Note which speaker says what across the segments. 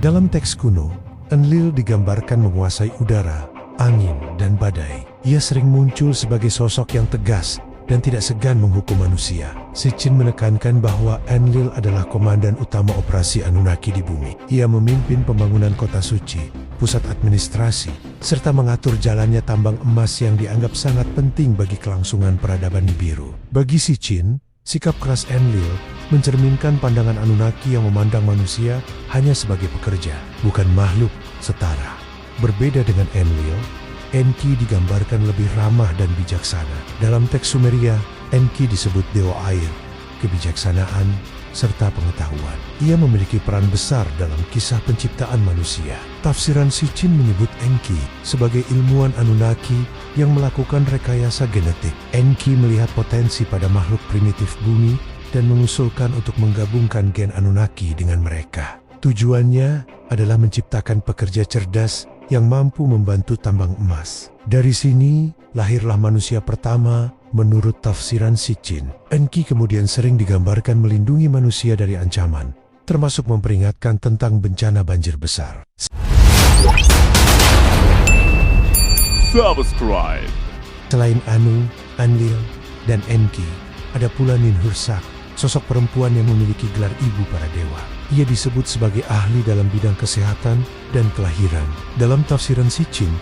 Speaker 1: Dalam teks kuno, Enlil digambarkan menguasai udara, angin, dan badai. Ia sering muncul sebagai sosok yang tegas dan tidak segan menghukum manusia. Sitchin menekankan bahwa Enlil adalah komandan utama operasi Anunnaki di bumi. Ia memimpin pembangunan kota suci, pusat administrasi, serta mengatur jalannya tambang emas yang dianggap sangat penting bagi kelangsungan peradaban Nibiru. Bagi Sitchin, sikap keras Enlil mencerminkan pandangan Anunnaki yang memandang manusia hanya sebagai pekerja, bukan makhluk setara. Berbeda dengan Enlil, Enki digambarkan lebih ramah dan bijaksana. Dalam teks Sumeria, Enki disebut dewa air, kebijaksanaan, serta pengetahuan. Ia memiliki peran besar dalam kisah penciptaan manusia. Tafsiran Sitchin menyebut Enki sebagai ilmuwan Anunnaki yang melakukan rekayasa genetik. Enki melihat potensi pada makhluk primitif bumi dan mengusulkan untuk menggabungkan gen Anunnaki dengan mereka. Tujuannya adalah menciptakan pekerja cerdas yang mampu membantu tambang emas. Dari sini, lahirlah manusia pertama menurut tafsiran Sitchin. Enki kemudian sering digambarkan melindungi manusia dari ancaman, termasuk memperingatkan tentang bencana banjir besar.
Speaker 2: Subscribe.
Speaker 1: Selain Anu, Enlil, dan Enki, ada pula Ninhursag, sosok perempuan yang memiliki gelar ibu para dewa. Ia disebut sebagai ahli dalam bidang kesehatan dan kelahiran. Dalam tafsiran Sitchin,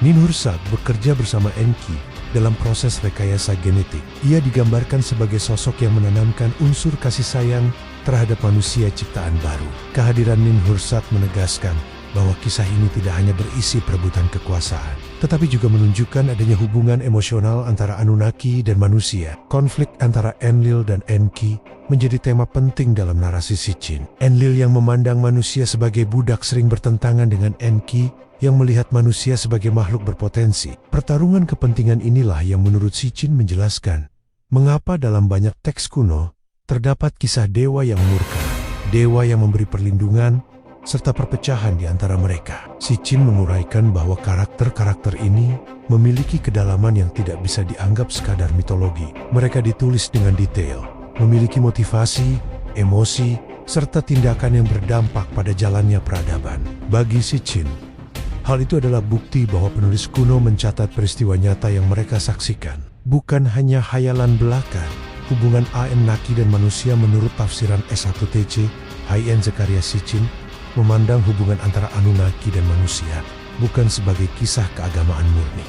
Speaker 1: Ninhursag bekerja bersama Enki dalam proses rekayasa genetik. Ia digambarkan sebagai sosok yang menanamkan unsur kasih sayang terhadap manusia ciptaan baru. Kehadiran Ninhursag menegaskan bahwa kisah ini tidak hanya berisi perebutan kekuasaan, tetapi juga menunjukkan adanya hubungan emosional antara Anunnaki dan manusia. Konflik antara Enlil dan Enki menjadi tema penting dalam narasi Sitchin. Enlil yang memandang manusia sebagai budak sering bertentangan dengan Enki yang melihat manusia sebagai makhluk berpotensi. Pertarungan kepentingan inilah yang menurut Sitchin menjelaskan mengapa dalam banyak teks kuno terdapat kisah dewa yang murka, dewa yang memberi perlindungan, serta perpecahan di antara mereka. Sitchin menguraikan bahwa karakter-karakter ini memiliki kedalaman yang tidak bisa dianggap sekadar mitologi. Mereka ditulis dengan detail, memiliki motivasi, emosi, serta tindakan yang berdampak pada jalannya peradaban. Bagi Sitchin, hal itu adalah bukti bahwa penulis kuno mencatat peristiwa nyata yang mereka saksikan, bukan hanya khayalan belaka. Hubungan Anunnaki dan manusia menurut tafsiran S1TC, Haien Zekaria Sitchin, memandang hubungan antara Anunnaki dan manusia bukan sebagai kisah keagamaan murni.